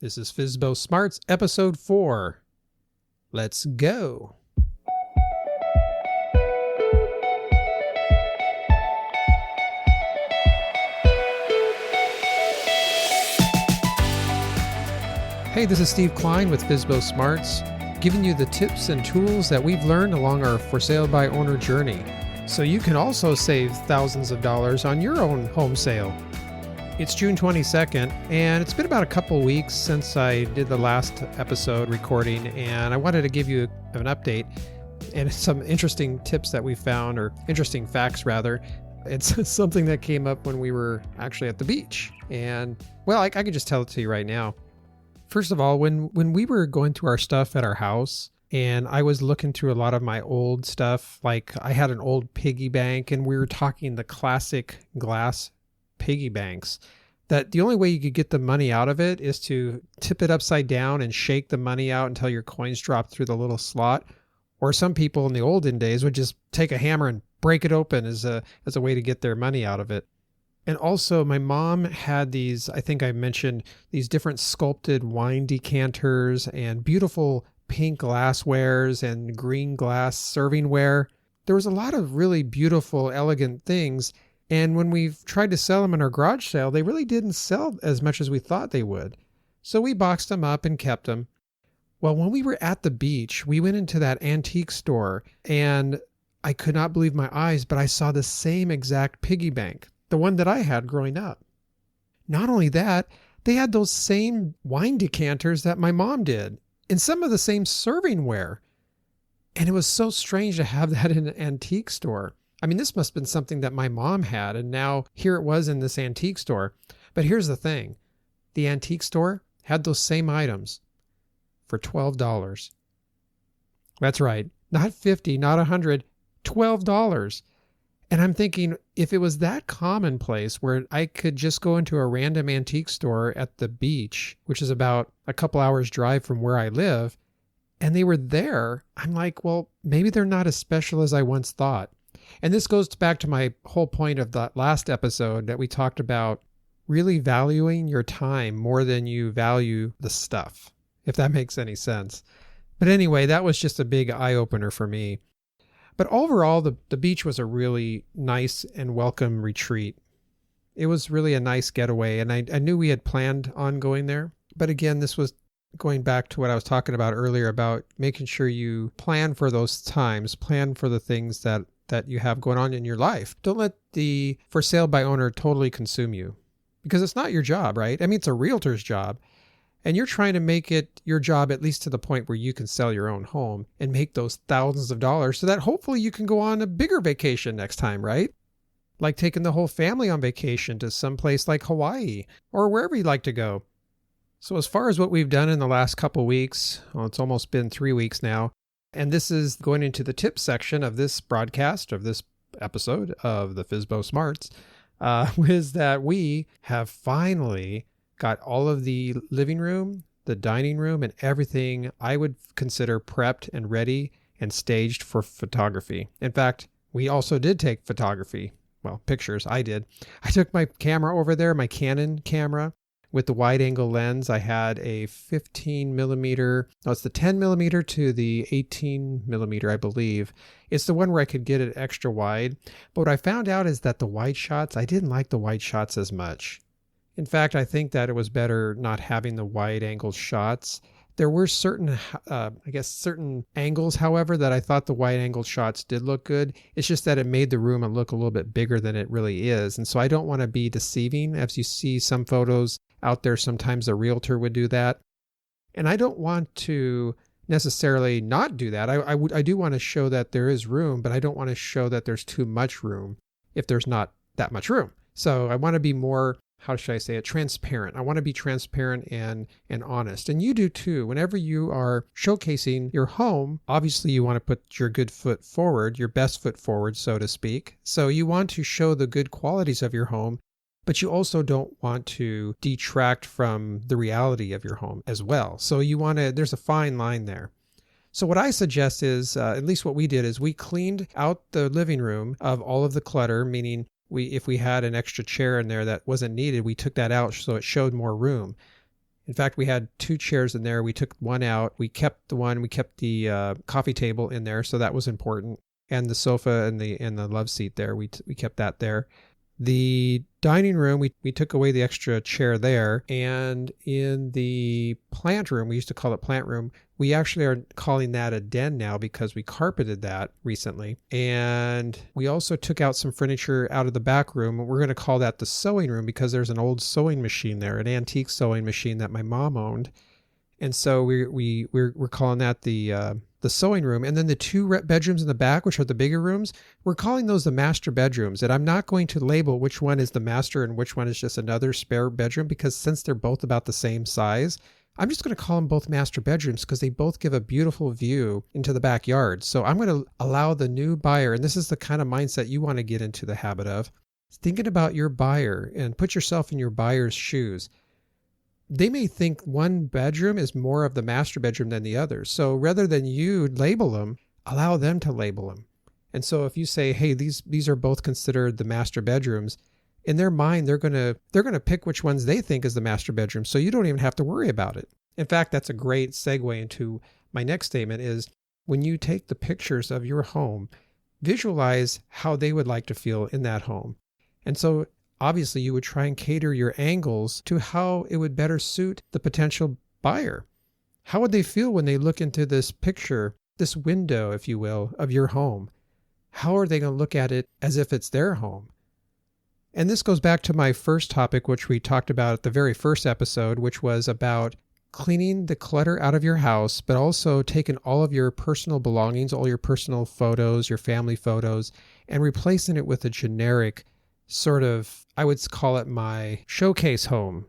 This is FSBO Smarts, Episode 4. Let's go. Hey, this is Steve Klein with FSBO Smarts, giving you the tips and tools that we've learned along our for sale by owner journey, so you can also save thousands of dollars on your own home sale. It's June 22nd, and it's been about a couple weeks since I did the last episode recording, and I wanted to give you an update and some interesting tips that we found, or interesting facts rather. It's something that came up when we were actually at the beach, and well, I could just tell it to you right now. First of all, when we were going through our stuff at our house, and I was looking through a lot of my old stuff, like I had an old piggy bank, and we were talking the classic glass piggy banks, that the only way you could get the money out of it is to tip it upside down and shake the money out until your coins drop through the little slot. Or some people in the olden days would just take a hammer and break it open as a way to get their money out of it. And also my mom had these, I think I mentioned, these different sculpted wine decanters and beautiful pink glasswares and green glass servingware. There was a lot of really beautiful, elegant things. And when we've tried to sell them in our garage sale, they really didn't sell as much as we thought they would. So we boxed them up and kept them. Well, when we were at the beach, we went into that antique store, and I could not believe my eyes, but I saw the same exact piggy bank, the one that I had growing up. Not only that, they had those same wine decanters that my mom did, and some of the same servingware. And it was so strange to have that in an antique store. I mean, this must have been something that my mom had, and now here it was in this antique store. But here's the thing. The antique store had those same items for $12. That's right. Not $50, not $100, $12. And I'm thinking, if it was that commonplace where I could just go into a random antique store at the beach, which is about a couple hours drive from where I live, and they were there, I'm like, well, maybe they're not as special as I once thought. And this goes back to my whole point of that last episode that we talked about really valuing your time more than you value the stuff, if that makes any sense. But anyway, that was just a big eye-opener for me. But overall, the beach was a really nice and welcome retreat. It was really a nice getaway, and I knew we had planned on going there. But again, this was going back to what I was talking about earlier about making sure you plan for those times, plan for the things that you have going on in your life. Don't let the for sale by owner totally consume you, because it's not your job, right? I mean, it's a realtor's job, and you're trying to make it your job at least to the point where you can sell your own home and make those thousands of dollars so that hopefully you can go on a bigger vacation next time, right? Like taking the whole family on vacation to someplace like Hawaii or wherever you'd like to go. So as far as what we've done in the last couple weeks, well, it's almost been 3 weeks now, and this is going into the tips section of this broadcast, of this episode of the FSBO Smarts, is that we have finally got all of the living room, the dining room, and everything I would consider prepped and ready and staged for photography. In fact, we also did take photography. Well, pictures, I did. I took my camera over there, my Canon camera, with the wide angle lens. I had a 15 millimeter, no, it's the 10 millimeter to the 18 millimeter, I believe. It's the one where I could get it extra wide. But what I found out is that the wide shots, I didn't like the wide shots as much. In fact, I think that it was better not having the wide angle shots. There were certain angles, however, that I thought the wide angle shots did look good. It's just that it made the room look a little bit bigger than it really is. And so I don't want to be deceiving. As you see some photos out there, sometimes a realtor would do that. And I don't want to necessarily not do that. I do want to show that there is room, but I don't want to show that there's too much room if there's not that much room. So I want to be more, how should I say it, transparent. I want to be transparent and honest. And you do too. Whenever you are showcasing your home, obviously you want to put your good foot forward, your best foot forward, so to speak. So you want to show the good qualities of your home, but you also don't want to detract from the reality of your home as well. So there's a fine line there. So what I suggest is, at least what we did, is we cleaned out the living room of all of the clutter, meaning if we had an extra chair in there that wasn't needed, we took that out so it showed more room. In fact, we had 2 chairs in there. We took one out. We kept the coffee table in there, so that was important. And the sofa and the love seat there, we kept that there. The dining room, we took away the extra chair there. And in the plant room, we used to call it plant room. We actually are calling that a den now because we carpeted that recently. And we also took out some furniture out of the back room. We're going to call that the sewing room because there's an old sewing machine there, an antique sewing machine that my mom owned. And so we're calling that the sewing room. And then the 2 bedrooms in the back, which are the bigger rooms, we're calling those the master bedrooms. And I'm not going to label which one is the master and which one is just another spare bedroom, because since they're both about the same size, I'm just going to call them both master bedrooms because they both give a beautiful view into the backyard. So I'm going to allow the new buyer, and this is the kind of mindset you want to get into the habit of, thinking about your buyer and put yourself in your buyer's shoes. They may think one bedroom is more of the master bedroom than the other. So rather than you label them, allow them to label them. And so if you say, hey, these are both considered the master bedrooms, in their mind, they're going to pick which ones they think is the master bedroom. So you don't even have to worry about it. In fact, that's a great segue into my next statement is when you take the pictures of your home, visualize how they would like to feel in that home. And so obviously you would try and cater your angles to how it would better suit the potential buyer. How would they feel when they look into this picture, this window, if you will, of your home? How are they going to look at it as if it's their home? And this goes back to my first topic, which we talked about at the very first episode, which was about cleaning the clutter out of your house, but also taking all of your personal belongings, all your personal photos, your family photos, and replacing it with a generic sort of, I would call it my showcase home.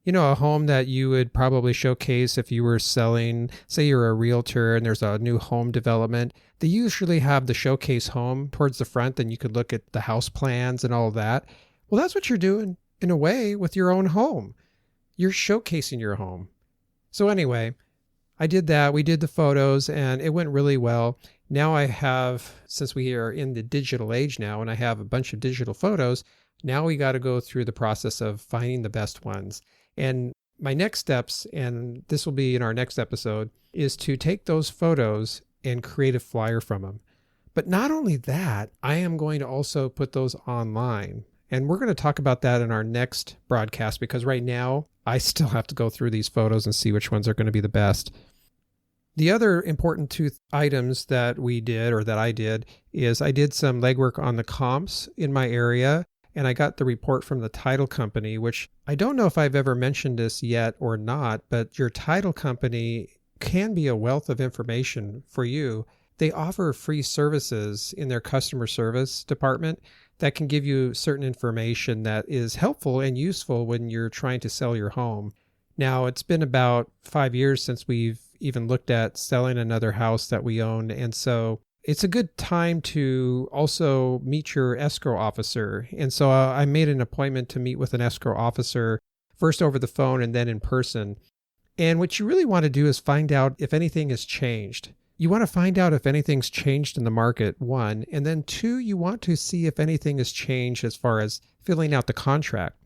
You know, a home that you would probably showcase if you were selling, say you're a realtor and there's a new home development. They usually have the showcase home towards the front, and you could look at the house plans and all of that. Well, that's what you're doing in a way with your own home. You're showcasing your home. So anyway, I did that. We did the photos and it went really well. Now I have, since we are in the digital age now and I have a bunch of digital photos, now we got to go through the process of finding the best ones. And my next steps, and this will be in our next episode, is to take those photos and create a flyer from them. But not only that, I am going to also put those online. And we're going to talk about that in our next broadcast because right now I still have to go through these photos and see which ones are going to be the best. The other important 2 items that we did, or that I did, is I did some legwork on the comps in my area. And I got the report from the title company, which I don't know if I've ever mentioned this yet or not, but your title company can be a wealth of information for you. They offer free services in their customer service department that can give you certain information that is helpful and useful when you're trying to sell your home. Now, it's been about 5 years since we've even looked at selling another house that we own. And so it's a good time to also meet your escrow officer. And so I made an appointment to meet with an escrow officer, first over the phone and then in person. And what you really want to do is find out if anything has changed. You want to find out if anything's changed in the market, 1. And then 2, you want to see if anything has changed as far as filling out the contract.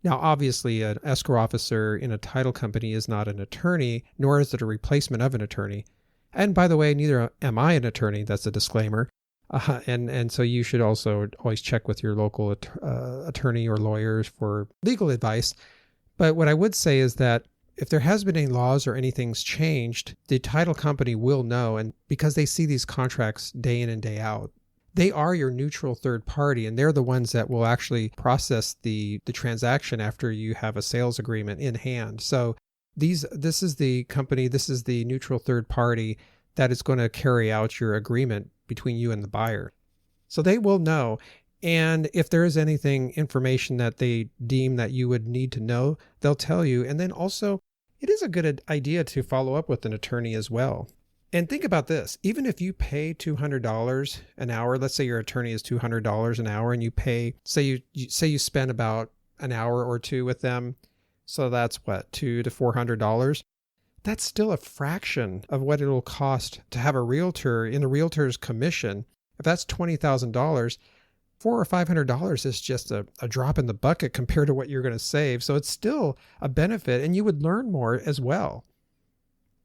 Now, obviously, an escrow officer in a title company is not an attorney, nor is it a replacement of an attorney. And by the way, neither am I an attorney. That's a disclaimer. And so you should also always check with your local attorney or lawyers for legal advice. But what I would say is that if there has been any laws or anything's changed, the title company will know. And because they see these contracts day in and day out, they are your neutral third party, and they're the ones that will actually process the transaction after you have a sales agreement in hand. So this is the company, this is the neutral third party that is going to carry out your agreement between you and the buyer. So they will know. And if there is anything, information that they deem that you would need to know, they'll tell you. And then also, it is a good idea to follow up with an attorney as well. And think about this, even if you pay $200 an hour, let's say your attorney is $200 an hour and you pay, say you spend about an hour or 2 with them. So that's what, $200 to $400. That's still a fraction of what it'll cost to have a realtor in a realtor's commission. If that's $20,000, $400 or $500 is just a drop in the bucket compared to what you're going to save. So it's still a benefit, and you would learn more as well.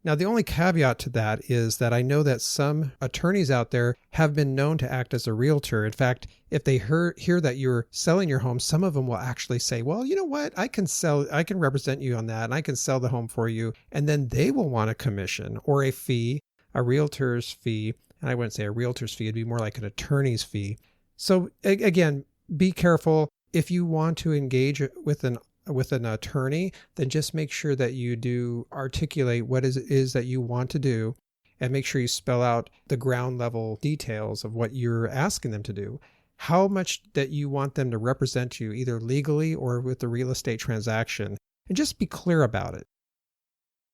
Now, the only caveat to that is that I know that some attorneys out there have been known to act as a realtor. In fact, if they hear that you're selling your home, some of them will actually say, well, you know what, I can represent you on that, and I can sell the home for you. And then they will want a commission or a fee, a realtor's fee. And I wouldn't say a realtor's fee, it'd be more like an attorney's fee. So again, be careful. If you want to engage with an attorney, then just make sure that you do articulate what it is that you want to do, and make sure you spell out the ground level details of what you're asking them to do, how much that you want them to represent you, either legally or with the real estate transaction, and just be clear about it.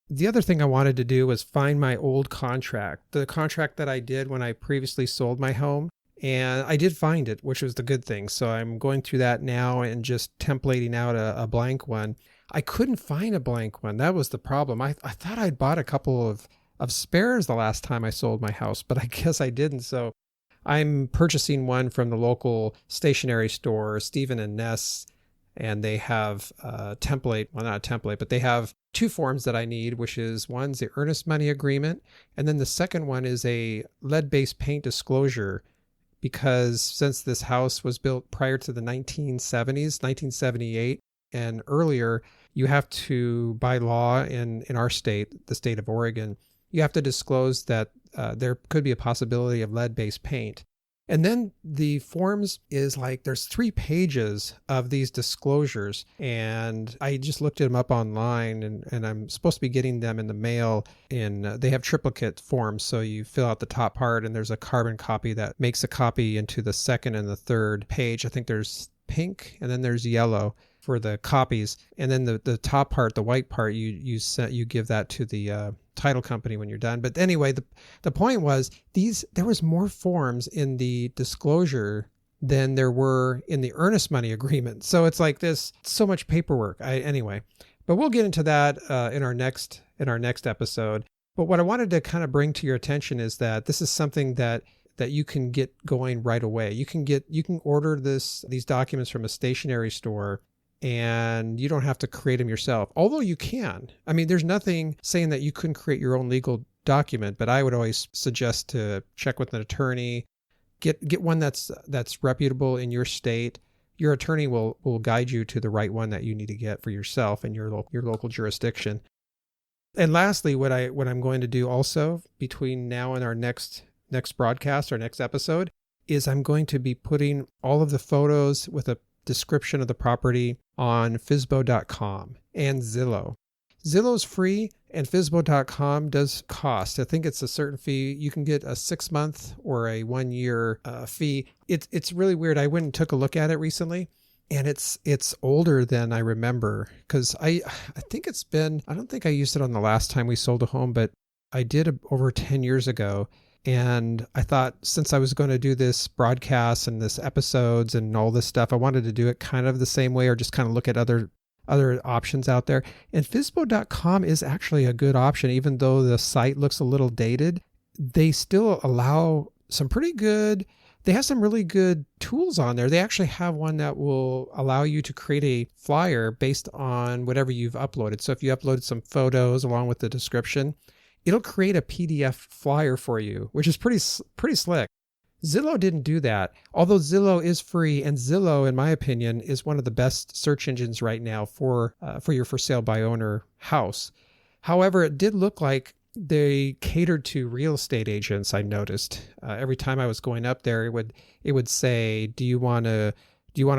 The other thing I wanted to do was find my old contract, the contract that I did when I previously sold my home. And I did find it, which was the good thing. So I'm going through that now and just templating out a blank one. I couldn't find a blank one. That was the problem. I thought I'd bought a couple of spares the last time I sold my house, but I guess I didn't. So I'm purchasing one from the local stationery store, Stephen and Ness, and they have a template. Well, not a template, but they have two forms that I need, which is one's the earnest money agreement, and then the second one is a lead-based paint disclosure. Because since this house was built prior to the 1970s, 1978 and earlier, you have to, by law in our state, the state of Oregon, you have to disclose that there could be a possibility of lead-based paint. And then the forms is like, there's 3 pages of these disclosures. And I just looked them up online, and I'm supposed to be getting them in the mail they have triplicate forms. So you fill out the top part, and there's a carbon copy that makes a copy into the second and the third page. I think there's pink and then there's yellow for the copies. And then the top part, the white part, you give that to the title company when you're done. But anyway, the point was there was more forms in the disclosure than there were in the earnest money agreement. So it's like this, so much paperwork. Anyway, but we'll get into that in our next episode. But what I wanted to kind of bring to your attention is that this is something that you can get going right away. You can order these documents from a stationery store, and you don't have to create them yourself. Although you can. I mean, there's nothing saying that you couldn't create your own legal document, but I would always suggest to check with an attorney, get one that's reputable in your state. Your attorney will guide you to the right one that you need to get for yourself and your local jurisdiction. And lastly, what I'm going to do also between now and our next broadcast, our next episode, is I'm going to be putting all of the photos with a description of the property on FSBO.com and Zillow. Zillow's free, and FSBO.com does cost. I think it's a certain fee. You can get a 6-month or a 1-year fee. It's really weird. I went and took a look at it recently, and it's older than I remember, because I think it's been, I don't think I used it on the last time we sold a home, but I did over 10 years ago. And I thought, since I was going to do this broadcast and this episodes and all this stuff, I wanted to do it kind of the same way, or just kind of look at other options out there. And FSBO.com is actually a good option. Even though the site looks a little dated, they still allow they have some really good tools on there. They actually have one that will allow you to create a flyer based on whatever you've uploaded. So if you uploaded some photos along with the description, it'll create a PDF flyer for you, which is pretty slick. Zillow didn't do that, although Zillow is free, and Zillow, in my opinion, is one of the best search engines right now for your for sale by owner house. However, it did look like they catered to real estate agents. I noticed every time I was going up there, it would say, "Do you want to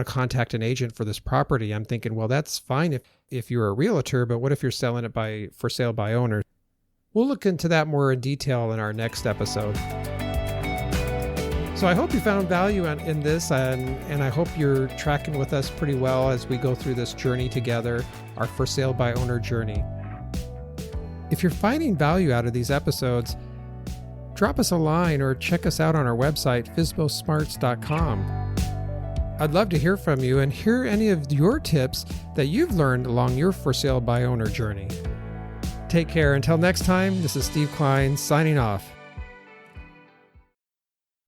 contact an agent for this property?" I'm thinking, well, that's fine if you're a realtor, but what if you're selling it for sale by owner? We'll look into that more in detail in our next episode. So I hope you found value in this, and I hope you're tracking with us pretty well as we go through this journey together, our for sale by owner journey. If you're finding value out of these episodes, drop us a line or check us out on our website, FSBOsmarts.com. I'd love to hear from you and hear any of your tips that you've learned along your for sale by owner journey. Take care. Until next time, this is Steve Klein signing off.